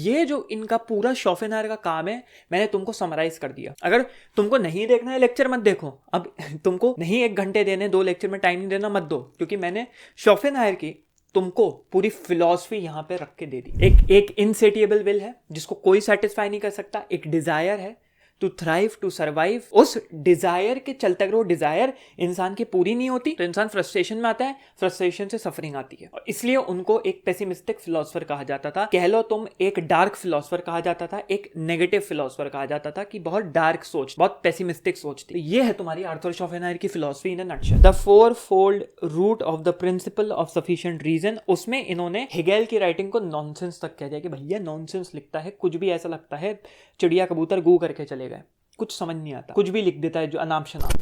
ये जो इनका पूरा शोपेनहायर का काम है मैंने तुमको समराइज कर दिया। अगर तुमको नहीं देखना है लेक्चर मत देखो। अब तुमको नहीं 1 घंटे देने, 2 लेक्चर में टाइम नहीं देना, मत दो, क्योंकि मैंने शोपेनहायर की तुमको पूरी फिलॉसफी यहाँ पे रख के दे दी। एक इनसेटिएबल विल है जिसको कोई सेटिस्फाई नहीं कर सकता। एक डिजायर है टू थ्राइव, टू सर्वाइव। उस डिजायर के चलते अगर वो डिजायर इंसान की पूरी नहीं होती तो इंसान फ्रस्ट्रेशन में आता है, फ्रस्ट्रेशन से सफरिंग आती है। और इसलिए उनको एक पेसिमिस्टिक फिलोसफर कहा जाता था। कह लो तुम एक डार्क फिलोसफर कहा जाता था, एक नेगेटिव फिलोसफर कहा जाता था, कि बहुत डार्क सोच, बहुत पेसिमिस्टिक सोच थी। ये है तुम्हारी आर्थर शोपेनहायर की philosophy in a nutshell. The 4-fold root of the principle of sufficient reason, उसमें इन्होंने हेगेल की राइटिंग को नॉनसेंस तक कह दिया कि भैया नॉनसेंस लिखता है, कुछ भी ऐसा लगता है चिड़िया कबूतर गू करके चले गए, कुछ समझ नहीं आता, कुछ भी लिख देता है जो अनाप शनाप।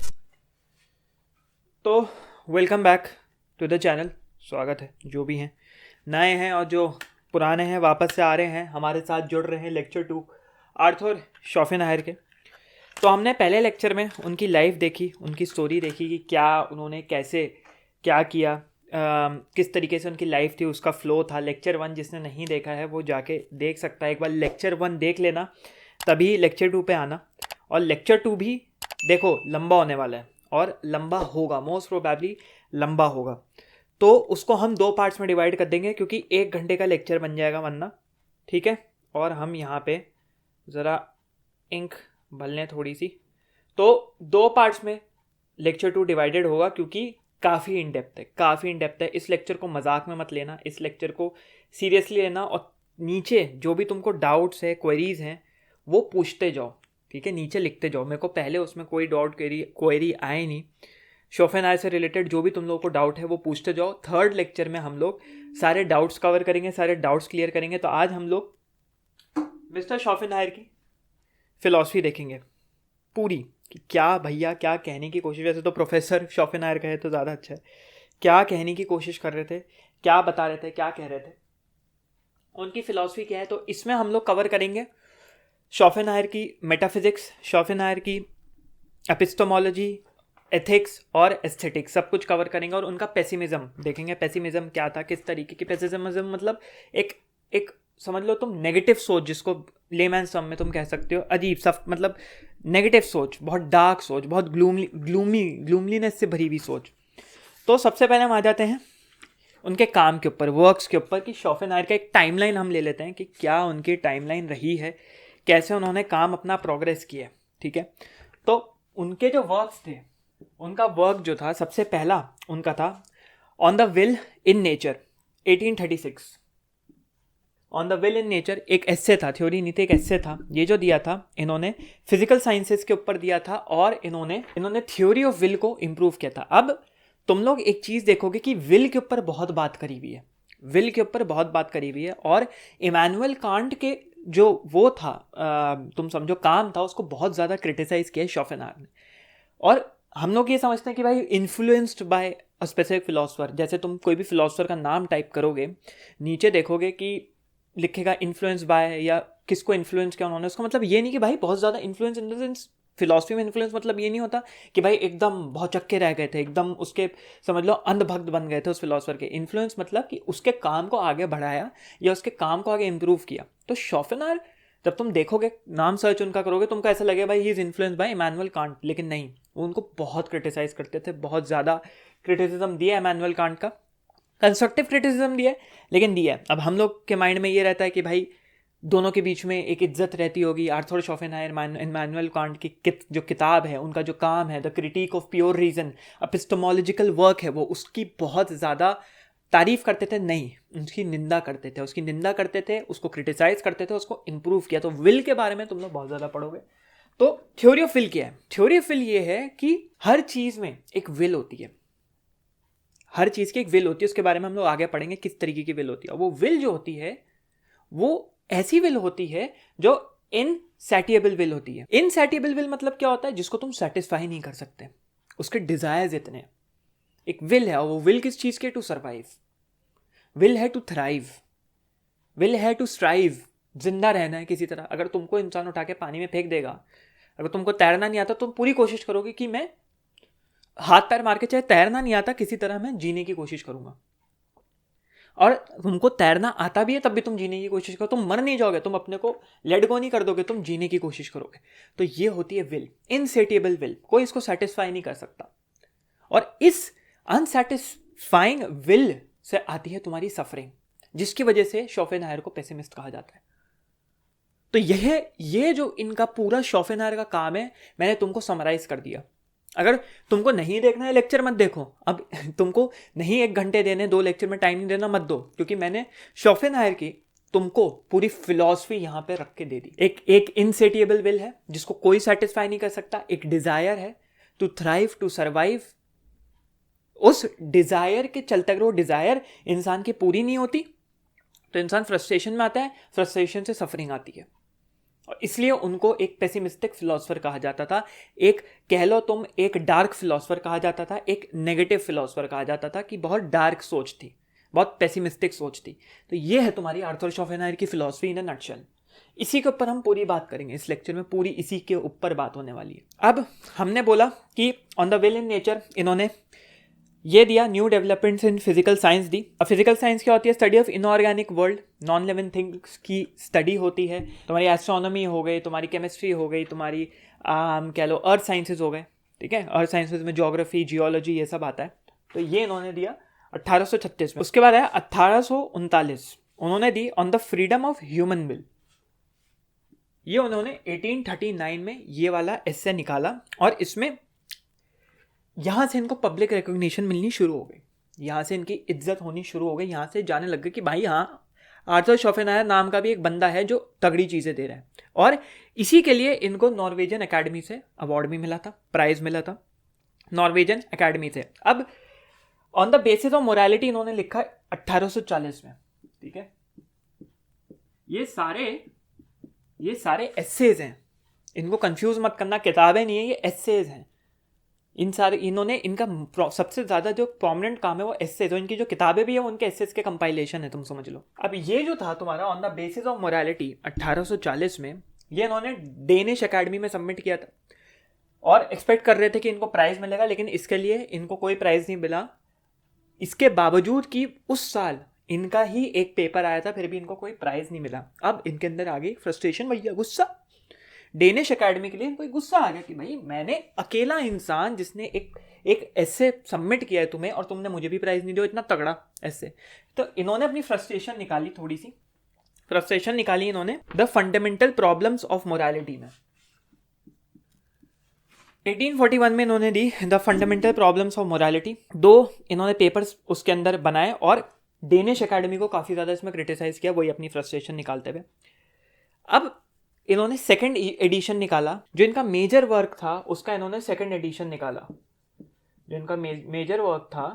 तो welcome back to the channel, स्वागत है जो भी हैं, नए हैं और जो पुराने हैं वापस से आ रहे हैं, हमारे साथ जुड़ रहे हैं लेक्चर 2 आर्थर शोपेनहायर के। तो हमने पहले लेक्चर में उनकी लाइफ देखी, उनकी स्टोरी देखी कि क्या उन्होंने कैसे क्या किया, किस तरीके से उनकी लाइफ थी, उसका फ्लो था। लेक्चर 1 जिसने नहीं देखा है वो जाके देख सकता है। एक बार लेक्चर 1 देख लेना, तभी लेक्चर 2 पे आना। और लेक्चर 2 भी देखो लंबा होने वाला है और लंबा होगा, मोस्ट प्रोबेबली लंबा होगा। तो उसको हम 2 पार्ट्स में डिवाइड कर देंगे क्योंकि 1 घंटे का लेक्चर बन जाएगा वरना, ठीक है। और हम यहाँ पे ज़रा इंक भर लें थोड़ी सी। तो 2 पार्ट्स में लेक्चर 2 डिवाइडेड होगा क्योंकि काफ़ी इन डेप्थ है, काफ़ी इन डेप्थ है। इस लेक्चर को मजाक में मत लेना, इस लेक्चर को सीरियसली लेना। और नीचे जो भी तुमको डाउट्स है, क्वेरीज हैं, वो पूछते जाओ, ठीक है, नीचे लिखते जाओ। मेरे को पहले उसमें कोई डाउट क्वेरी आए नहीं। शोपेनहायर से रिलेटेड जो भी तुम लोगों को डाउट है वो पूछते जाओ। 3rd लेक्चर में हम लोग सारे डाउट्स कवर करेंगे, सारे डाउट्स क्लियर करेंगे। तो आज हम लोग मिस्टर शोपेनहायर की फिलॉसफी देखेंगे पूरी, कि क्या भैया क्या कहने की कोशिश, वैसे तो प्रोफेसर शोपेनहायर कहे तो ज़्यादा अच्छा है, क्या कहने की कोशिश कर रहे थे, क्या बता रहे थे, क्या कह रहे थे, उनकी फिलॉसफी क्या है। तो इसमें हम लोग कवर करेंगे शोपेनहायर की मेटाफिजिक्स, शोपेनहायर की एपिस्टेमोलॉजी, एथिक्स और एस्थेटिक्स, सब कुछ कवर करेंगे। और उनका पेसिमिज्म देखेंगे, पेसिमिज्म क्या था, किस तरीके की पेसिमिज्म, मतलब एक समझ लो तुम नेगेटिव सोच, जिसको लेमैन टर्म में तुम कह सकते हो अजीब सा, मतलब नेगेटिव सोच, बहुत डार्क सोच, बहुत ग्लूमलीनेस से भरी हुई सोच। तो सबसे पहले हम आ जाते हैं उनके काम के ऊपर, वर्क्स के ऊपर, कि शोपेनहायर का एक टाइमलाइन हम ले लेते हैं कि क्या उनकी टाइमलाइन रही है, कैसे उन्होंने काम अपना प्रोग्रेस किया, ठीक है। तो उनके जो वर्क्स थे, उनका वर्क जो था सबसे पहला उनका था on the will in nature, 1836। On the will in nature एक एस्से था, थ्योरी नहीं थी, एक एस्से था। ये जो दिया था इन्होंने फिजिकल साइंसेस के ऊपर दिया था और इन्होंने थ्योरी ऑफ विल को इम्प्रूव किया था। अब तुम लोग एक चीज़ देखोगे कि विल के ऊपर बहुत बात करी हुई है, विल के ऊपर बहुत बात करी हुई है। और इमैनुअल कांट के जो वो था, तुम समझो काम था, उसको बहुत ज़्यादा क्रिटिसाइज किया शोपेनहायर ने। और हम लोग ये समझते हैं कि भाई influenced by a specific philosopher. जैसे तुम कोई भी फिलोसफर का नाम टाइप करोगे, नीचे देखोगे कि लिखेगा इन्फ्लुएंस बाय, या किसको इन्फ्लुएंस किया उन्होंने। उसका मतलब ये नहीं कि भाई बहुत ज़्यादा influence in the sense, philosophy में इन्फ्लुएंस मतलब ये नहीं होता कि भाई एकदम बहुत चक्के रह गए थे, एकदम उसके समझ लो अंधभक्त बन गए थे उस फिलॉसफर के। इन्फ्लुएंस मतलब कि उसके काम को आगे बढ़ाया या उसके काम को आगे इम्प्रूव किया। तो शोपेनहायर जब तुम देखोगे, नाम सर्च उनका करोगे, तुमको ऐसा लगेगा भाई he is influence by Immanuel Kant, लेकिन नहीं, वो उनको बहुत क्रिटिसाइज करते थे, बहुत ज़्यादा क्रिटिसिज्म दिया इमैनुअल कांट का, कंस्ट्रक्टिव क्रिटिसिज्म दिया, लेकिन दिया। अब हम लोग के माइंड में ये रहता है कि भाई दोनों के बीच में एक इज्जत रहती होगी। आर्थर शोपेनहायर, इमैनुअल कांट की जो किताब है, उनका जो काम है the critique of pure reason, epistemological work है, वो उसकी बहुत ज़्यादा तारीफ करते थे, नहीं उसकी निंदा करते थे, उसकी निंदा करते थे, उसको क्रिटिसाइज करते थे, उसको इम्प्रूव किया। तो विल के बारे में तुम लोग बहुत ज़्यादा पढ़ोगे। तो थ्योरी ऑफ विल क्या है? थ्योरी ऑफ विल ये है कि हर चीज़ में एक विल होती है, हर चीज़ की एक विल होती है। उसके बारे में हम लोग आगे पढ़ेंगे किस तरीके की विल होती है। वो विल जो होती है वो ऐसी विल होती है जो इनसैटिएबल विल होती है। इनसैटिएबल विल मतलब क्या होता है? जिसको तुम सेटिस्फाई नहीं कर सकते, उसके डिजायर्स इतने। एक विल है, और वो विल किस चीज के? टू सर्वाइव, विल है टू थ्राइव, विल है टू स्ट्राइव, जिंदा रहना है किसी तरह। अगर तुमको इंसान उठा के पानी में फेंक देगा, अगर तुमको तैरना नहीं आता, तुम पूरी कोशिश करोगे कि मैं हाथ पैर मार के, चाहे तैरना नहीं आता, किसी तरह मैं जीने की कोशिश करूंगा। और तुमको तैरना आता भी है तब भी तुम जीने की कोशिश करो, तुम मर नहीं जाओगे, तुम अपने को लेट गो नहीं कर दोगे, तुम जीने की कोशिश करोगे। तो ये होती है विल, इनसेटिएबल विल, कोई इसको सेटिस्फाई नहीं कर सकता। और इस अनसेटिस्फाइंग विल से आती है तुम्हारी सफरिंग, जिसकी वजह से शोपेनहायर को पेसिमिस्ट कहा जाता है। तो ये जो इनका पूरा शोपेनहायर का काम है, मैंने तुमको समराइज कर दिया। अगर तुमको नहीं देखना है लेक्चर मत देखो, अब तुमको नहीं 1 घंटे देने, 2 लेक्चर में टाइम नहीं देना मत दो, क्योंकि मैंने शोपेनहायर की तुमको पूरी फिलॉसफी यहां पे रख के दे दी। एक इनसेटिएबल विल है जिसको कोई सेटिस्फाई नहीं कर सकता, एक डिजायर है टू थ्राइव, टू सर्वाइव। उस डिजायर के चलते अगर वो डिजायर इंसान की पूरी नहीं होती तो इंसान फ्रस्ट्रेशन में आता है, फ्रस्ट्रेशन से सफरिंग आती है। और इसलिए उनको एक पेसिमिस्टिक फिलोसफर कहा जाता था, एक कह लो तुम एक डार्क फिलोसफर कहा जाता था, एक नेगेटिव फिलोसफर कहा जाता था, कि बहुत डार्क सोच थी, बहुत पेसिमिस्टिक सोच थी। तो ये है तुम्हारी आर्थर शोपेनहायर की फिलोसफी इन अ नटशेल। इसी के ऊपर हम पूरी बात करेंगे इस लेक्चर में, पूरी इसी के ऊपर बात होने वाली है। अब हमने बोला कि on the will in nature इन्होंने ये दिया, new developments in physical science दी। अब फिजिकल साइंस क्या होती है? Study of inorganic world, non living things की स्टडी होती है। तुम्हारी एस्ट्रोनॉमी हो गई, तुम्हारी केमिस्ट्री हो गई, तुम्हारी कह लो अर्थ साइंसेज हो गए, ठीक है। अर्थ साइंसेज में ज्योग्राफी, जियोलॉजी, ये सब आता है। तो ये इन्होंने दिया 1836 में। उसके बाद आया 1839, उन्होंने दी on the freedom of human will. ये उन्होंने 1839 में ये वाला एस्से निकाला, और इसमें यहाँ से इनको पब्लिक रिकॉग्निशन मिलनी शुरू हो गई, यहाँ से इनकी इज्जत होनी शुरू हो गई, यहाँ से जाने लग गए कि भाई हाँ, आर्थर शोपेनहायर नाम का भी एक बंदा है जो तगड़ी चीज़ें दे रहा है। और इसी के लिए इनको नॉर्वेजियन एकेडमी से अवार्ड भी मिला था, प्राइज मिला था नॉर्वेजियन एकेडमी से। अब on the basis of morality इन्होंने लिखा 1840 में, ठीक है। ये सारे एस्सेज हैं, इनको कंफ्यूज मत करना, किताबें नहीं है, ये एस्सेज हैं। इन्होंने इनका सबसे ज़्यादा जो प्रोमिनेंट काम है वो एस्सेज, और इनकी जो किताबें भी है वो उनके एस्सेज के कंपाइलेशन है, तुम समझ लो। अब ये जो था तुम्हारा on the basis of morality 1840 में, ये इन्होंने डेनिश एकेडमी में सबमिट किया था, और एक्सपेक्ट कर रहे थे कि इनको प्राइज़ मिलेगा, लेकिन इसके लिए इनको कोई प्राइज़ नहीं मिला। इसके बावजूद कि उस साल इनका ही एक पेपर आया था, फिर भी इनको कोई प्राइज़ नहीं मिला। अब इनके अंदर आ गई फ्रस्ट्रेशन, भैया गुस्सा। डेनिश एकेडमी के लिए इनको गुस्सा आ गया कि भाई मैंने अकेला इंसान जिसने एक ऐसे सबमिट किया है तुम्हें, और तुमने मुझे भी प्राइज नहीं दिया, इतना तगड़ा ऐसे। तो इन्होंने अपनी फ्रस्ट्रेशन निकाली, थोड़ी सी फ्रस्ट्रेशन निकाली इन्होंने the fundamental problems of morality में। 1841 में इन्होंने दी the fundamental problems of morality. 2 इन्होंने पेपर्स उसके अंदर बनाए, और डेनिश एकेडमी को काफ़ी ज़्यादा इसमें क्रिटिसाइज किया, वही अपनी फ्रस्ट्रेशन निकालते हुए। अब इन्होंने सेकंड एडिशन निकाला, जो इनका मेजर वर्क था उसका इन्होंने सेकंड एडिशन निकाला। जो इनका मेजर वर्क था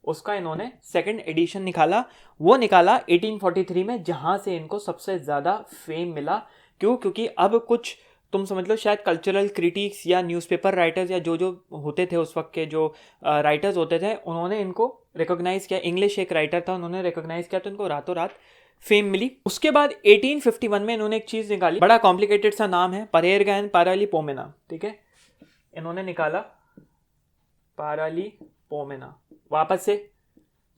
उसका इन्होंने सेकंड एडिशन निकाला। वो निकाला 1843 में, जहां से इनको सबसे ज़्यादा फेम मिला। क्यों? क्योंकि अब कुछ तुम समझ लो शायद कल्चरल क्रिटिक्स या न्यूज़पेपर राइटर्स या जो होते थे उस वक्त के जो राइटर्स होते थे, उन्होंने इनको रिकॉग्नाइज किया। इंग्लिश एक राइटर था, उन्होंने रिकॉग्नाइज किया, तो इनको रातों रात फेम मिली। उसके बाद 1851 में इन्होंने एक चीज़ निकाली, बड़ा कॉम्प्लिकेटेड सा नाम है, परेरगा एंड पारालिपोमेना, ठीक है। इन्होंने निकाला पारालिपोमेना। वापस से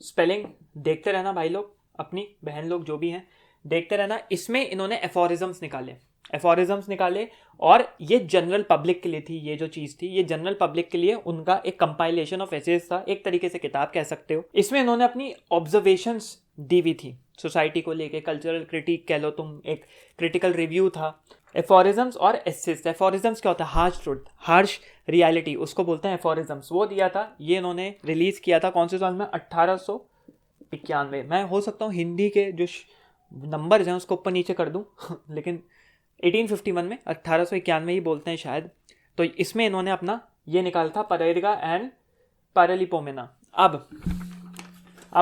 स्पेलिंग देखते रहना भाई लोग, अपनी बहन लोग जो भी हैं देखते रहना। इसमें इन्होंने एफोरिज्म्स निकाले, और ये जनरल पब्लिक के लिए थी। ये जो चीज़ थी ये जनरल पब्लिक के लिए उनका एक कंपाइलेशन ऑफ एसेज था, एक तरीके से किताब कह सकते हो। इसमें इन्होंने अपनी ऑब्जर्वेशंस दी हुई थी सोसाइटी को लेके, कल्चरल क्रिटिक कह लो तुम, एक क्रिटिकल रिव्यू था। एफोरिज्म्स और एसेज। एफोरिज्म्स क्या होता है? हार्श ट्रुथ, हार्श रियलिटी, उसको बोलते हैं एफोरिज्म्स। वो दिया था, ये इन्होंने रिलीज किया था कौन से साल में? 1891। मैं हो सकता हूँ हिंदी के जो नंबर्स हैं उसको ऊपर नीचे कर दूँ लेकिन 1851 में, 1891 ही बोलते हैं शायद। तो इसमें इन्होंने अपना ये निकाला था, परेरगा एंड पारालिपोमेना। अब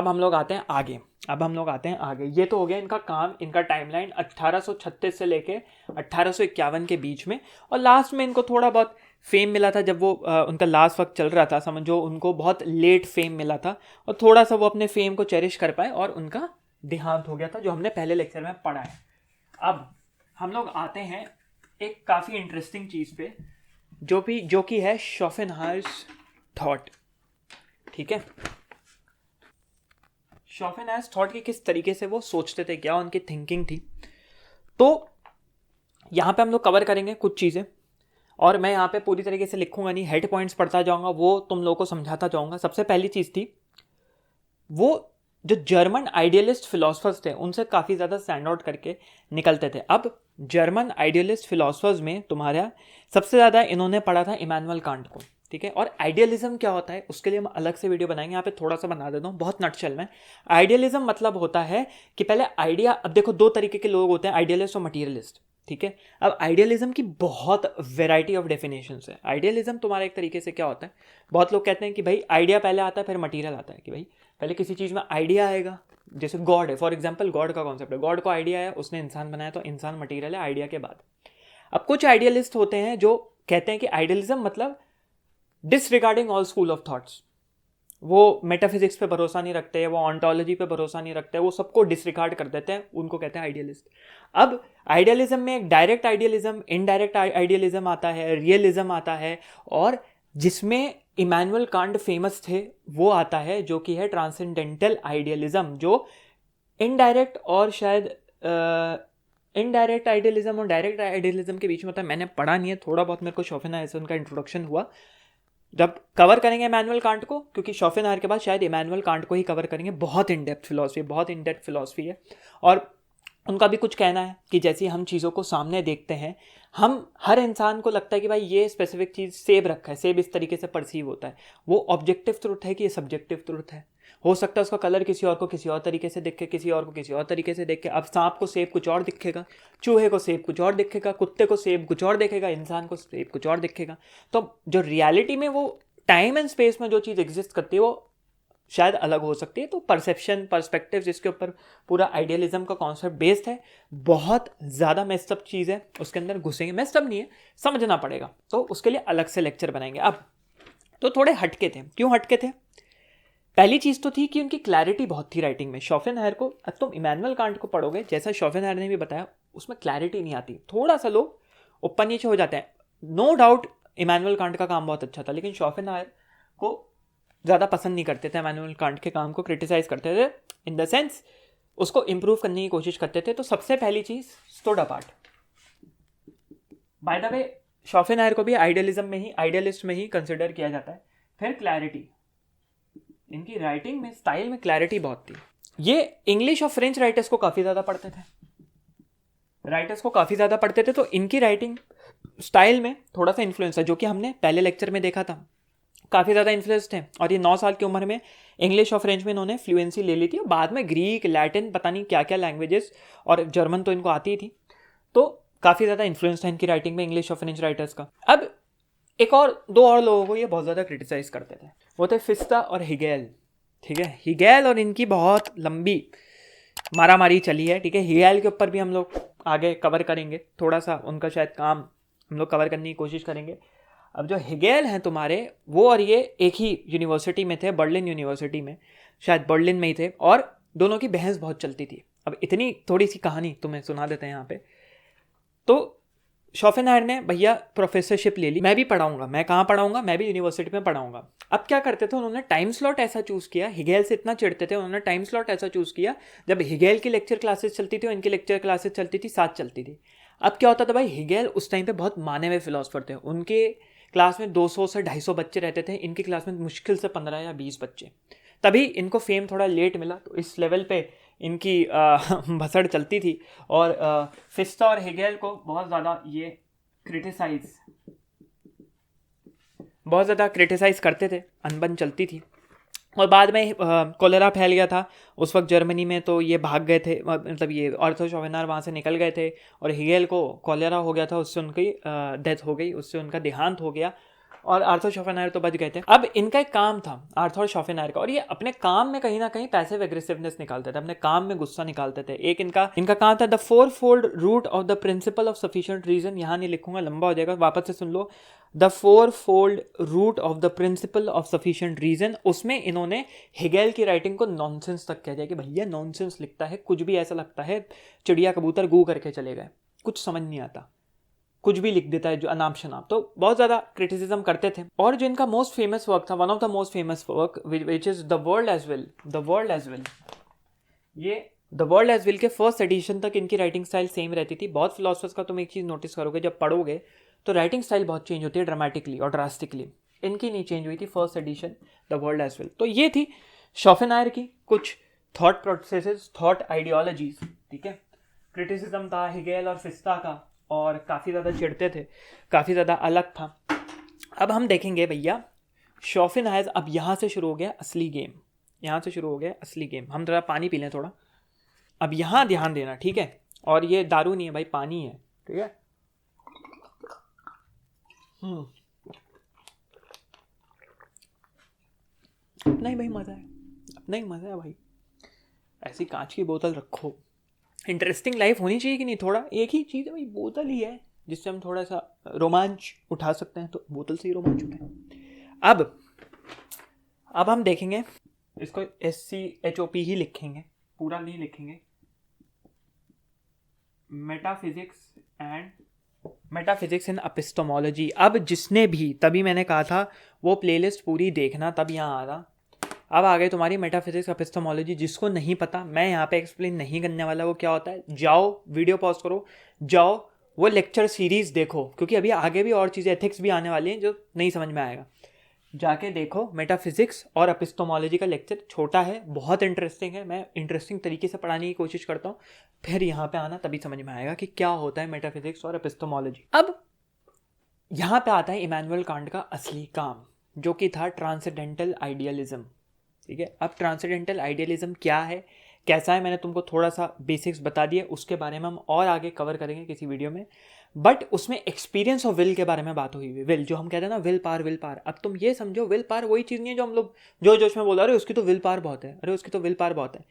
हम लोग आते हैं आगे। ये तो हो गया इनका काम, इनका टाइमलाइन 1836 से लेके 1851 के बीच में। और लास्ट में इनको थोड़ा बहुत फेम मिला था, जब वो उनका लास्ट वक्त चल रहा था, समझो उनको बहुत लेट फेम मिला था, और थोड़ा सा वो अपने फेम को चेरिश कर पाए, और उनका देहांत हो गया था, जो हमने पहले लेक्चर में पढ़ा है। अब हम लोग आते हैं एक काफ़ी इंटरेस्टिंग चीज़ पे, जो कि है शोपेनहायर्स थॉट, ठीक है। शॉफेनायर्स थॉट कि किस तरीके से वो सोचते थे, क्या उनकी थिंकिंग थी। तो यहाँ पे हम लोग कवर करेंगे कुछ चीज़ें, और मैं यहाँ पे पूरी तरीके से लिखूंगा नहीं, हेड पॉइंट्स पढ़ता जाऊंगा, वो तुम लोगों को समझाता जाऊंगा। सबसे पहली चीज़ थी, वो जो जर्मन आइडियलिस्ट फिलोसफर्स थे उनसे काफ़ी ज़्यादा स्टैंड आउट करके निकलते थे। अब जर्मन आइडियलिस्ट फिलोसफर्स में तुम्हारा सबसे ज़्यादा इन्होंने पढ़ा था इमैनुअल कांट को, ठीक है। और आइडियलिज्म क्या होता है उसके लिए हम अलग से वीडियो बनाएंगे, यहाँ पे थोड़ा सा बना देता हूँ बहुत नटशेल में। आइडियलिज्म मतलब होता है कि पहले आइडिया, अब देखो दो तरीके के लोग होते हैं, आइडियलिस्ट और मटीरियलिस्ट, ठीक है। अब आइडियलिज्म की बहुत वेराइटी ऑफ डेफिनेशंस है। आइडियलिज्म तुम्हारा एक तरीके से क्या होता है, बहुत लोग कहते हैं कि भाई आइडिया पहले आता है फिर मटीरियल आता है, कि भाई पहले किसी चीज़ में आइडिया आएगा, जैसे गॉड है फॉर एग्जांपल, गॉड का कॉन्सेप्ट है, गॉड को आइडिया आया, उसने इंसान बनाया, तो इंसान मटीरियल है आइडिया के बाद। अब कुछ आइडियलिस्ट होते हैं जो कहते हैं कि आइडियलिज्म मतलब disregarding all school of thoughts, वो मेटाफिजिक्स पे भरोसा नहीं रखते, वो ऑन्टोलॉजी पे भरोसा नहीं रखते, वो सबको डिसरिगार्ड कर देते हैं, उनको कहते हैं आइडियलिस्ट। अब आइडियलिज्म में एक डायरेक्ट आइडियलिज्म, इनडायरेक्ट आइडियलिज्म आता है, रियलिज्म आता है, और जिसमें इमैनुअल कांट फेमस थे वो आता है, जो कि है ट्रांसेंडेंटल आइडियलिज्म, जो इनडायरेक्ट और शायद इनडायरेक्ट आइडियलिज्म और डायरेक्ट आइडियलिज्म के बीच में होता है। मैंने पढ़ा नहीं है, थोड़ा बहुत मेरे को शॉफेनहायर उनका इंट्रोडक्शन हुआ। जब कवर करेंगे इमैनुअल कांट को, क्योंकि शॉफेनहायर के बाद शायद इमैनुअल कांट को ही कवर करेंगे, बहुत इन डेप्थ फिलॉसफी है। और उनका भी कुछ कहना है कि जैसे हम चीज़ों को सामने देखते हैं, हम हर इंसान को लगता है कि भाई ये स्पेसिफिक चीज़ सेब रखा है, सेब इस तरीके से परसीव होता है, वो ऑब्जेक्टिव ट्रुथ है कि ये सब्जेक्टिव ट्रुथ है। हो सकता है उसका कलर किसी और को किसी और तरीके से दिखे, किसी और को किसी और तरीके से दिखे। अब सांप को सेब कुछ और दिखेगा, चूहे को सेब कुछ और दिखेगा, कुत्ते को सेब कुछ और दिखेगा, इंसान को सेब कुछ और दिखेगा। तो जो रियलिटी में वो टाइम एंड स्पेस में जो चीज़ एग्जिस्ट करती है वो शायद अलग हो सकती है। तो परसेप्शन, पर्सपेक्टिव, जिसके ऊपर पूरा आइडियलिज्म का कॉन्सेप्ट बेस्ड है, बहुत ज़्यादा मेस्टअप चीज़ है, उसके अंदर घुसेंगे, मेस्टअप नहीं है, समझना पड़ेगा, तो उसके लिए अलग से लेक्चर बनाएंगे। अब तो थोड़े हटके थे, क्यों हटके थे? पहली चीज़ तो थी कि उनकी क्लैरिटी बहुत थी राइटिंग में। शॉफेनहायर को, अब तुम इमैनुअल कांट को पढ़ोगे, जैसा शॉफेनहायर ने भी बताया, उसमें क्लैरिटी नहीं आती, थोड़ा सा लोग ऊपर नीचे हो जाते हैं। नो डाउट इमैनुअल कांट का काम बहुत अच्छा था, लेकिन शॉफेनहायर को ज़्यादा पसंद नहीं करते थे, इमैनुअल कांट के काम को क्रिटिसाइज करते थे, इन द सेंस उसको इम्प्रूव करने की कोशिश करते थे। तो सबसे पहली चीज़ stood apart. By the way Schopenhauer को भी आइडियलिज्म में ही, आइडियलिस्ट में ही कंसिडर किया जाता है। फिर क्लैरिटी, इनकी राइटिंग में, स्टाइल में क्लैरिटी बहुत थी। ये इंग्लिश और फ्रेंच राइटर्स को काफ़ी ज़्यादा पढ़ते थे, तो इनकी राइटिंग स्टाइल में थोड़ा सा इन्फ्लुएंस है, जो कि हमने पहले लेक्चर में देखा था, काफ़ी ज़्यादा इन्फ्लुएंस्ड हैं। और ये 9 साल की उम्र में इंग्लिश और फ्रेंच में इन्होंने फ्लुएंसी ले ली थी, और बाद में ग्रीक, लैटिन, पता नहीं क्या क्या लैंग्वेजेस, और जर्मन तो इनको आती ही थी। तो काफ़ी ज़्यादा इन्फ्लुएंस्ड है इनकी राइटिंग में इंग्लिश और फ्रेंच राइटर्स का। अब एक और, दो और लोगों को ये बहुत ज़्यादा क्रिटिसाइज करते थे, वो थे फिस्टा और हिगेल, ठीक है। हिगेल और इनकी बहुत लंबी मारामारी चली है, ठीक है। हिगेल के ऊपर भी हम लोग आगे कवर करेंगे, थोड़ा सा उनका शायद काम हम लोग कवर करने की कोशिश करेंगे। अब जो हिगेल हैं तुम्हारे, वो और ये एक ही यूनिवर्सिटी में थे, बर्लिन यूनिवर्सिटी में, शायद बर्लिन में ही थे, और दोनों की बहस बहुत चलती थी। अब इतनी थोड़ी सी कहानी तुम्हें सुना देते हैं यहाँ पे। तो शॉफेनहायर ने भैया प्रोफेसरशिप ले ली, मैं भी पढ़ाऊंगा, मैं कहाँ पढ़ाऊंगा, मैं भी यूनिवर्सिटी में पढ़ाऊंगा। अब क्या करते थे, उन्होंने टाइम स्लॉट ऐसा चूज़ किया, हिगेल से इतना चिढ़ते थे, उन्होंने टाइम स्लॉट ऐसा चूज़ किया, जब हिगेल की लेक्चर क्लासेस चलती थी और इनकी लेक्चर क्लासेस चलती थी, साथ चलती थी। अब क्या होता था भाई, हिगेल उस टाइम पे बहुत माने हुए फिलोसफर थे, उनके क्लास में 200 से 250 बच्चे रहते थे, इनकी क्लास में मुश्किल से 15 या 20 बच्चे। तभी इनको फेम थोड़ा लेट मिला, तो इस लेवल पे इनकी भसड़ चलती थी। और फिस्टा और हिगेल को बहुत ज़्यादा ये बहुत ज़्यादा क्रिटिसाइज करते थे, अनबन चलती थी। और बाद में कोलेरा फैल गया था उस वक्त जर्मनी में, तो ये भाग गए थे, मतलब ये आर्थर शॉफेनहायर वहाँ से निकल गए थे, और हिगेल को कोलेरा हो गया था, उससे उनकी डेथ हो गई, उससे उनका देहांत हो गया, और आर्थर शॉफेनहायर तो बच गए थे। अब इनका एक काम था आर्थर शॉफेनहायर का, और ये अपने काम में कहीं ना कहीं पैसिव एग्रेसिवनेस निकालते थे, अपने काम में गुस्सा निकालते थे। एक इनका काम था the 4-fold root of the principle of sufficient reason. यहाँ नहीं लिखूंगा, लंबा हो जाएगा, वापस से सुन लो, the 4-fold root of the principle of sufficient reason. उसमें इन्होंने हिगेल की राइटिंग को नॉनसेंस तक कह दिया कि भैया नॉनसेंस लिखता है, कुछ भी ऐसा लगता है चिड़िया कबूतर गू करके चले गए, कुछ समझ नहीं आता, कुछ भी लिख देता है जो अनाप शनाप। तो बहुत ज़्यादा क्रिटिसिज्म करते थे। और जो इनका मोस्ट फेमस वर्क था, one of the most famous work, which is the world as will, ये द वर्ल्ड एज विल के फर्स्ट एडिशन तक इनकी राइटिंग स्टाइल सेम रहती थी। बहुत फिलोसफर्स का तुम एक चीज़ नोटिस करोगे, जब पढ़ोगे तो राइटिंग स्टाइल बहुत चेंज होती है ड्रामेटिकली और ड्रास्टिकली। इनकी नहीं चेंज हुई थी first edition the world as will. तो ये थी शोपेनहायर की कुछ थॉट प्रोसेसेस, थॉट आइडियोलॉजीज, ठीक है। क्रिटिसिज्म था हेगेल और फिस्ता का, और काफ़ी ज़्यादा चिढ़ते थे, काफ़ी ज़्यादा अलग था। अब हम देखेंगे भैया शोपेनहायर, अब यहाँ से शुरू हो गया असली गेम, यहाँ से शुरू हो गया असली गेम। हम ज़रा पानी पी लें थोड़ा। अब यहाँ ध्यान देना, ठीक है। और ये दारू नहीं है भाई, पानी है, ठीक है। अपना ही भाई मज़ा है, अपना ही मज़ा है भाई। ऐसी कांच की बोतल रखो, इंटरेस्टिंग लाइफ होनी चाहिए कि नहीं। थोड़ा एक ही चीज़ है भाई, बोतल ही है जिससे हम थोड़ा सा रोमांच उठा सकते हैं, तो बोतल से ही रोमांच उठाएं। अब हम देखेंगे इसको SCHOP ही लिखेंगे, पूरा नहीं लिखेंगे। मेटाफिजिक्स इन एपिस्टेमोलॉजी। अब जिसने भी, तभी मैंने कहा था वो प्लेलिस्ट पूरी देखना, तब यहाँ आ रहा। अब आ गए तुम्हारी मेटाफिजिक्स एपिस्टेमोलॉजी। जिसको नहीं पता, मैं यहाँ पे एक्सप्लेन नहीं करने वाला वो क्या होता है। जाओ वीडियो पॉज करो, जाओ वो लेक्चर सीरीज देखो, क्योंकि अभी आगे भी और चीज़ें एथिक्स भी आने वाली हैं जो नहीं समझ में आएगा। जाके देखो मेटाफिजिक्स और एपिस्टेमोलॉजी का लेक्चर, छोटा है, बहुत इंटरेस्टिंग है। मैं इंटरेस्टिंग तरीके से पढ़ाने की कोशिश करता हूँ। फिर यहाँ पे आना, तभी समझ में आएगा कि क्या होता है मेटाफिजिक्स और एपिस्टेमोलॉजी। अब यहाँ पे आता है इमैनुअल कांट का असली काम, जो कि था ट्रांसेंडेंटल आइडियलिज्म, ठीक है। अब ट्रांसेंडेंटल आइडियलिज्म क्या है, कैसा है, मैंने तुमको थोड़ा सा बेसिक्स बता दिए। उसके बारे में हम और आगे कवर करेंगे किसी वीडियो में। बट उसमें एक्सपीरियंस ऑफ विल के बारे में बात हुई हुई। विल, जो हम कहते हैं ना, विल पावर। अब तुम ये समझो, विल पावर वही चीज़ नहीं है जो हम लोग जो जोश में बोला, अरे उसकी तो विल पावर बहुत है, अरे उसकी तो विल पावर बहुत है।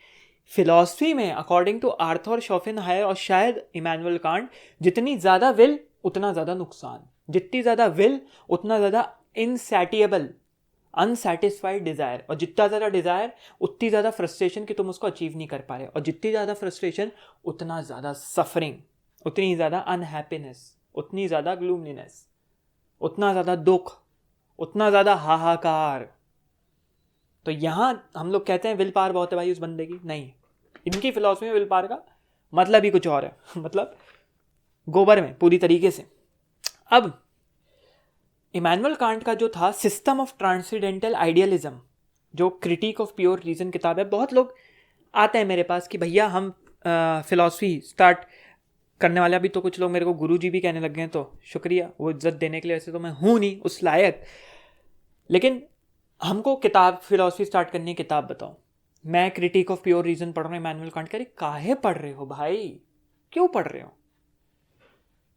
फिलॉसफी में अकॉर्डिंग टू आर्थर शोपेनहायर और शायद इमैनुअल कांट, जितनी ज़्यादा विल उतना ज़्यादा नुकसान, जितनी ज़्यादा विल उतना ज़्यादा इनसैटिएबल, अनसेटिस्फाइड डिज़ायर, और जितना ज़्यादा डिज़ायर उतनी ज़्यादा फ्रस्ट्रेशन कि तुम उसको अचीव नहीं कर पा रहे, और जितनी ज़्यादा फ्रस्ट्रेशन उतना ज़्यादा सफरिंग, उतनी ज़्यादा अनहैप्पीनेस, उतनी ज़्यादा ग्लूमलीनेस, उतना ज़्यादा दुख, उतना ज़्यादा हाहाकार। तो यहाँ हम लोग कहते हैं विल पावर बहुत है भाई उस बंदे की, नहीं। इनकी फिलॉसफी में विल पावर का मतलब ही कुछ और है, मतलब गोबर में पूरी तरीके से। अब इमैनुअल कांट का जो था सिस्टम ऑफ ट्रांसेंडेंटल आइडियलिज्म, जो क्रिटिक ऑफ प्योर रीजन किताब है, बहुत लोग आते हैं मेरे पास कि भैया हम फिलॉसफी स्टार्ट करने वाले। अभी तो कुछ लोग मेरे को गुरुजी भी कहने लग गए हैं, तो शुक्रिया वो इज्जत देने के लिए। वैसे तो मैं हूँ नहीं उस लायक, लेकिन हमको किताब फिलॉसफी स्टार्ट करनी है, किताब बताओ। मैं क्रिटिक ऑफ प्योर रीजन पढ़ रहा हूँ इमैनुअल कांट का। काहे पढ़ रहे हो भाई, क्यों पढ़ रहे हो,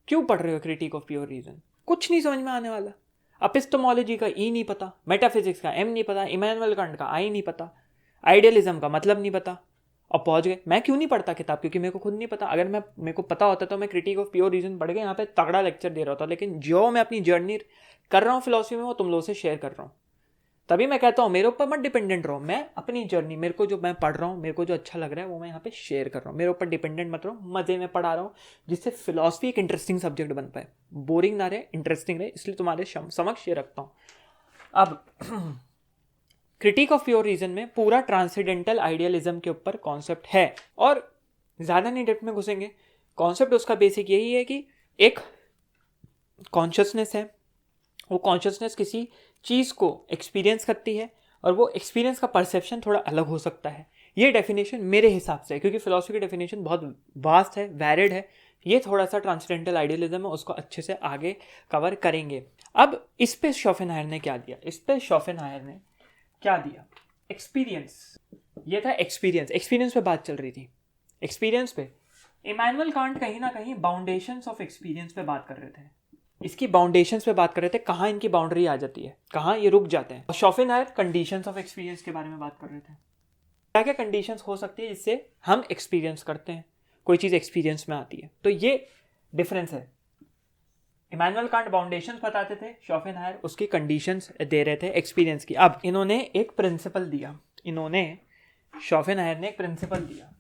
क्यों पढ़ रहे हो क्रिटिक ऑफ प्योर रीजन? कुछ नहीं समझ में आने वाला। एपिस्टेमोलॉजी का ई नहीं पता, मेटाफिजिक्स का एम नहीं पता, इमैनुअल कांट का आई नहीं पता, आइडियलिज्म का मतलब नहीं पता, और पहुंच गए। मैं क्यों नहीं पढ़ता किताब? क्योंकि मेरे को खुद नहीं पता। अगर मेरे को पता होता तो मैं क्रिटिक ऑफ प्योर रीजन पढ़ के यहाँ पे तगड़ा लेक्चर दे रहा होता। लेकिन जो मैं अपनी जर्नी कर रहा हूँ फिलॉसफी में, वो तुम लोगों से शेयर कर रहा हूँ। तभी मैं कहता हूँ मेरे ऊपर मत डिपेंडेंट रहो। मैं अपनी जर्नी, मेरे को जो मैं पढ़ रहा हूँ, मेरे को जो अच्छा लग रहा है, वो मैं यहाँ पे शेयर कर रहा हूँ। मेरे ऊपर डिपेंडेंट मत रहो, मजे में पढ़ा रहा हूँ, जिससे फिलॉसफी एक इंटरेस्टिंग सब्जेक्ट बन पाए, बोरिंग ना रहे, इंटरेस्टिंग रहे। इसलिए तुम्हारे समक्ष ये रखता हूँ। अब क्रिटिक ऑफ प्योर रीजन में पूरा ट्रांसेंडेंटल आइडियलिज्म के ऊपर कॉन्सेप्ट है, और ज़्यादा नहीं डेप्थ में घुसेंगे। कॉन्सेप्ट उसका बेसिक यही है कि एक कॉन्शियसनेस है, वो कॉन्शियसनेस किसी चीज़ को एक्सपीरियंस करती है, और वो एक्सपीरियंस का परसेप्शन थोड़ा अलग हो सकता है। ये डेफिनेशन मेरे हिसाब से है, क्योंकि फिलॉसफी की डेफिनेशन बहुत वास्ट है, वैरिड है। ये थोड़ा सा ट्रांसेंडेंटल आइडियलिज्म है, उसको अच्छे से आगे कवर करेंगे। अब इस पे शोपेनहायर ने क्या दिया? इस पे शोपेनहायर ने क्या दिया? एक्सपीरियंस। ये था एक्सपीरियंस पे बात चल रही थी। एक्सपीरियंस पे इमैनुअल कांट कहीं ना कहीं बाउंडेशंस ऑफ एक्सपीरियंस पे बात कर रहे थे। इसकी बाउंडेशंस पे बात कर रहे थे, कहाँ इनकी बाउंड्री आ जाती है, कहाँ ये रुक जाते हैं। और शोपेनहायर कंडीशंस ऑफ एक्सपीरियंस के बारे में बात कर रहे थे। क्या क्या कंडीशंस हो सकती है जिससे हम एक्सपीरियंस करते हैं, कोई चीज़ एक्सपीरियंस में आती है। तो ये डिफरेंस है। इमैनुअल कांट बाउंडेशंस बताते थे, शोपेनहायर उसकी कंडीशंस दे रहे थे एक्सपीरियंस की। अब इन्होंने एक प्रिंसिपल दिया, शोपेनहायर ने एक प्रिंसिपल दिया,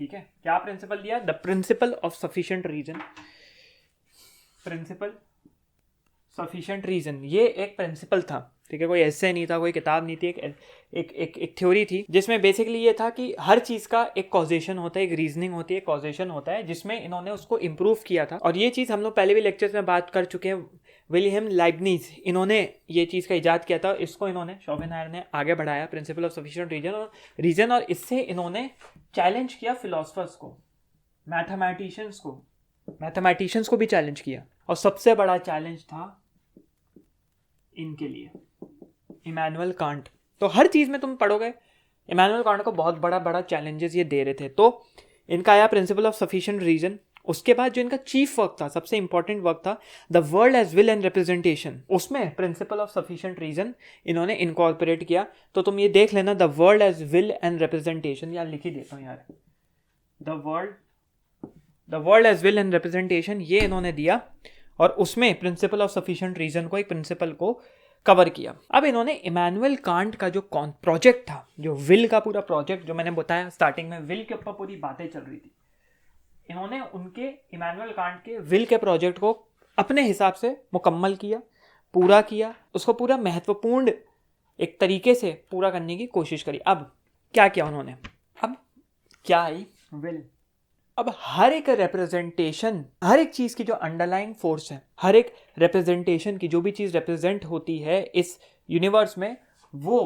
ठीक है। क्या प्रिंसिपल दिया? The principle of sufficient reason. Principle sufficient reason, ये एक प्रिंसिपल था, ठीक है, कोई ऐसे नहीं था, कोई किताब नहीं थी, एक थ्योरी थी जिसमें बेसिकली ये था कि हर चीज़ का एक कॉजेशन होता है, एक रीजनिंग होती है, एक कॉजेशन होता है, जिसमें इन्होंने उसको इम्प्रूव किया था। और ये चीज़ हम लोग पहले भी लेक्चर्स में बात कर चुके हैं। विलियम लाइबनिज, इन्होंने ये चीज़ का इजाद किया था, इसको इन्होंने शोपेनहायर ने आगे बढ़ाया, प्रिंसिपल ऑफ सफिशिएंट रीजन, और इससे इन्होंने चैलेंज किया फिलोसफर्स को, मैथमेटिशियंस को भी चैलेंज किया। और सबसे बड़ा चैलेंज था इनके लिए इमैनुअल कांट। तो हर चीज़ में तुम पढ़ोगे इमैनुअल कांट को बहुत बड़ा चैलेंजेस ये दे रहे थे। तो इनका आया प्रिंसिपल ऑफ सफिशिएंट रीजन। उसके बाद जो इनका चीफ वर्क था, सबसे इंपॉर्टेंट वर्क था the world as will and representation. उसमें प्रिंसिपल ऑफ सफिशिएंट रीजन इन्होंने इनकॉर्पोरेट किया। तो तुम ये देख लेना, the world as will and representation, यार लिख ही देता हूँ यार, the world as will and representation, ये इन्होंने दिया। और उसमें प्रिंसिपल ऑफ सफिशिएंट रीजन को, एक प्रिंसिपल को कवर किया। अब इन्होंने इमैनुअल कांट का जो प्रोजेक्ट था, जो विल का पूरा प्रोजेक्ट, जो मैंने बताया स्टार्टिंग में विल के ऊपर पूरी बातें चल रही थी, इन्होंने उनके इमैनुअल कांट के विल के प्रोजेक्ट को अपने हिसाब से मुकम्मल किया, पूरा किया, उसको पूरा महत्वपूर्ण एक तरीके से पूरा करने की कोशिश करी। अब क्या किया उन्होंने, अब क्या आई विल। अब हर एक रिप्रेजेंटेशन, हर एक चीज़ की जो अंडरलाइंग फोर्स है, हर एक रिप्रेजेंटेशन की जो भी चीज़ रिप्रेजेंट होती है इस यूनिवर्स में, वो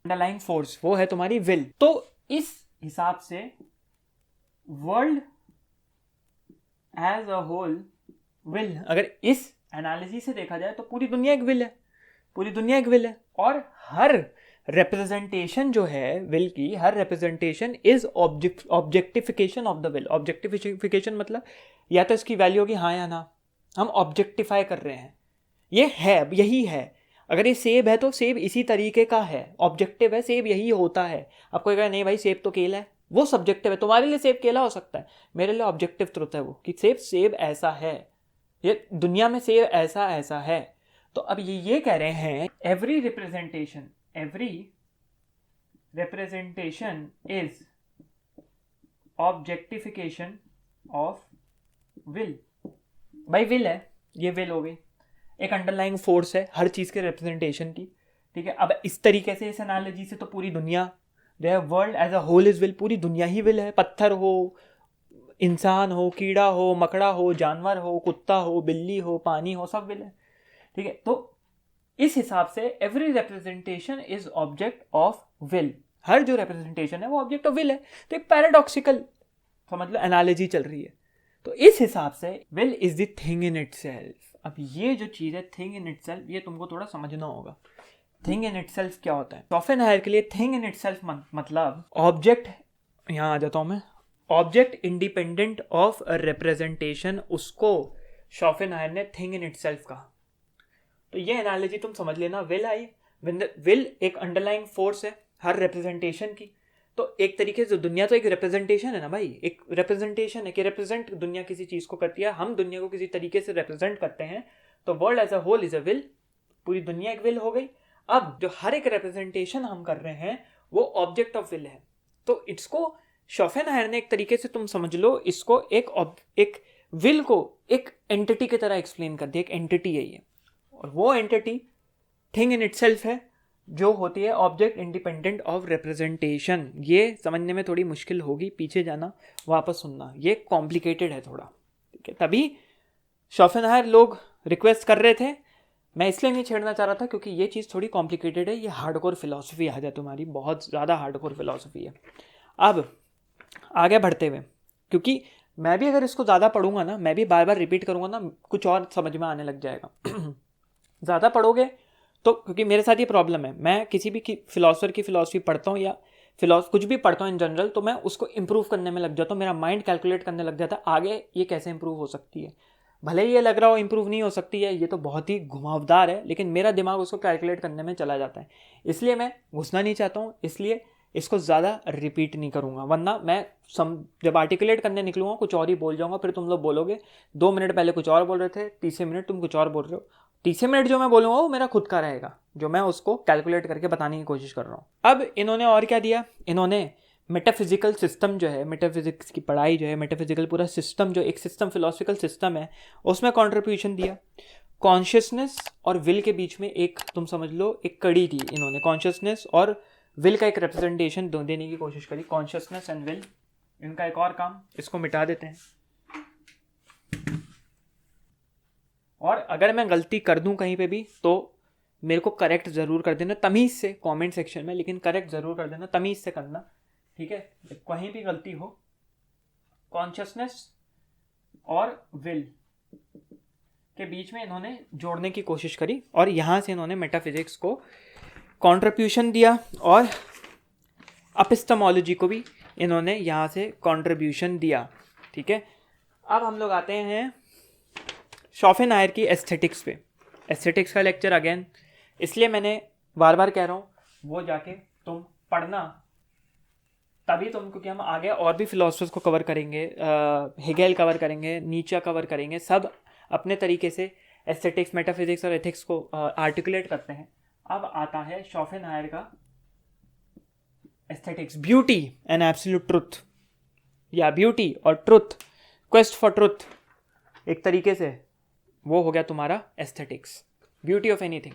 अंडरलाइंग फोर्स वो है तुम्हारी विल। तो इस हिसाब से world as a whole will, अगर इस एनालिसिस से देखा जाए तो पूरी दुनिया एक विल है, पूरी दुनिया एक विल है। और हर रिप्रेजेंटेशन जो है विल की, हर representation is objectification of the will. Objectification मतलब या तो इसकी वैल्यू होगी हाँ या ना, हम ऑब्जेक्टिफाई कर रहे हैं, ये है, यही है। अगर ये सेब है तो सेब इसी तरीके का है, ऑब्जेक्टिव है, सेब यही होता है। अब कोई कहे नहीं भाई सेब तो केला है, वो सब्जेक्टिव है। तुम्हारे लिए सेब केला हो सकता है, मेरे लिए ऑब्जेक्टिव ट्रुथ है वो, कि सेब ऐसा है, ये दुनिया में सेब ऐसा है। तो अब ये कह रहे हैं every representation is objectification of will. भाई विल है, ये विल हो गई, एक अंडरलाइंग फोर्स है हर चीज के रिप्रेजेंटेशन की, ठीक है। अब इस तरीके से, इस एनालॉजी से, तो पूरी दुनिया, the world as a whole is will, पूरी दुनिया ही विल है। पत्थर हो, इंसान हो, कीड़ा हो, मकड़ा हो, जानवर हो, कुत्ता हो, बिल्ली हो, पानी हो, सब विल है, ठीक है। तो इस हिसाब से every representation is object of will, हर जो रिप्रेजेंटेशन है वो ऑब्जेक्ट ऑफ विल है। तो एक पैराडॉक्सिकल समझ लो एनालॉजी चल रही है। तो इस हिसाब से will is the thing in itself. अब ये जो चीज है थिंग इन इटसेल्फ, ये तुमको थोड़ा समझना होगा। थिंग इन इटसेल्फ क्या होता है? शोपेनहायर के लिए थिंग इन इटसेल्फ मतलब ऑब्जेक्ट, यहाँ आ जाता हूँ मैं, object independent of a representation, उसको शोपेनहायर ने थिंग इन इटसेल्फ कहा। तो ये एनालॉजी तुम समझ लेना। विल आई, विल एक अंडरलाइंग फोर्स है हर रिप्रेजेंटेशन की। तो एक तरीके से दुनिया तो एक रिप्रेजेंटेशन है ना भाई, एक रिप्रेजेंटेशन है कि रिप्रेजेंट दुनिया किसी चीज को करती है, हम दुनिया को किसी तरीके से रिप्रेजेंट करते हैं। तो world as a whole is a will, पूरी दुनिया एक विल हो गई। अब जो हर एक रिप्रेजेंटेशन हम कर रहे हैं वो ऑब्जेक्ट ऑफ विल है। तो इसको शोपेनहायर ने एक तरीके से तुम समझ लो, इसको एक विल को एक एंटिटी की तरह एक्सप्लेन कर दिया। एक एंटिटी है ये, और वो एंटिटी थिंग इन इटसेल्फ है, जो होती है ऑब्जेक्ट इंडिपेंडेंट ऑफ रिप्रेजेंटेशन। ये समझने में थोड़ी मुश्किल होगी, पीछे जाना, वापस सुनना, ये कॉम्प्लिकेटेड है थोड़ा, ठीक है। तभी शोपेनहायर लोग रिक्वेस्ट कर रहे थे, मैं इसलिए नहीं छेड़ना चाह रहा था क्योंकि ये चीज़ थोड़ी कॉम्प्लिकेटेड है, ये हार्डकोर फिलॉसफी आ जाए तुम्हारी, बहुत ज़्यादा हार्डकोर फिलॉसफी है। अब आगे बढ़ते हुए, क्योंकि मैं भी अगर इसको ज़्यादा पढ़ूंगा ना, मैं भी बार बार रिपीट करूंगा ना, कुछ और समझ में आने लग जाएगा। ज़्यादा पढ़ोगे तो, क्योंकि मेरे साथ ये प्रॉब्लम है, मैं किसी भी फिलोसफर की फिलॉसफी पढ़ता हूँ या कुछ भी पढ़ता हूँ इन जनरल, तो मैं उसको इम्प्रूव करने में लग जाता हूँ, मेरा माइंड कैलकुलेट करने लग जाता है आगे ये कैसे इंप्रूव हो सकती है। भले ही ये लग रहा हो इंप्रूव नहीं हो सकती है, ये तो बहुत ही घुमावदार है, लेकिन मेरा दिमाग उसको कैलकुलेट करने में चला जाता है, इसलिए मैं घुसना नहीं चाहता हूँ, इसलिए इसको ज़्यादा रिपीट नहीं करूँगा। वरना मैं जब आर्टिकुलेट करने निकलूँगा कुछ और ही बोल जाऊँगा, फिर तुम लोग बोलोगे 2 मिनट पहले कुछ और बोल रहे थे, तीसरे मिनट तुम कुछ और बोल रहे हो। तीसरे मिनट जो मैं बोलूँगा वो मेरा खुद का रहेगा, जो मैं उसको कैलकुलेट करके बताने की कोशिश कर रहा हूँ। अब इन्होंने और क्या दिया, इन्होंने मेटाफिजिकल सिस्टम जो है, मेटाफिजिक्स की पढ़ाई जो है, मेटाफिजिकल पूरा सिस्टम जो एक सिस्टम फिलोसफिकल सिस्टम है, उसमें कंट्रीब्यूशन दिया। कॉन्शियसनेस और विल के बीच में एक, तुम समझ लो, एक कड़ी थी। इन्होंने कॉन्शियसनेस और विल का एक रिप्रेजेंटेशन देने की कोशिश करी, कॉन्शियसनेस एंड विल। इनका एक और काम, इसको मिटा देते हैं। और अगर मैं गलती कर दूं कहीं पे भी तो मेरे को करेक्ट ज़रूर कर देना तमीज़ से कमेंट सेक्शन में, लेकिन करेक्ट ज़रूर कर देना, तमीज़ से करना, ठीक है। कहीं भी गलती हो, कॉन्शियसनेस और विल के बीच में इन्होंने जोड़ने की कोशिश करी और यहाँ से इन्होंने मेटाफिजिक्स को कंट्रीब्यूशन दिया और एपिस्टेमोलॉजी को भी इन्होंने यहाँ से कंट्रीब्यूशन दिया, ठीक है। अब हम लोग आते हैं शॉपेनहायर की एस्थेटिक्स पे। एस्थेटिक्स का लेक्चर अगेन इसलिए मैंने बार बार कह रहा हूँ वो जाके तुम पढ़ना, तभी तुम, क्योंकि हम आगे और भी फिलोसफर्स को कवर करेंगे, हेगेल कवर करेंगे, नीचे कवर करेंगे, सब अपने तरीके से एस्थेटिक्स, मेटाफिजिक्स और एथिक्स को आर्टिकुलेट करते हैं। अब आता है शॉपेनहायर का aesthetics, beauty and absolute truth, या ब्यूटी और ट्रुथ, क्वेस्ट फॉर ट्रुथ, एक तरीके से वो हो गया तुम्हारा एस्थेटिक्स, ब्यूटी ऑफ एनीथिंग।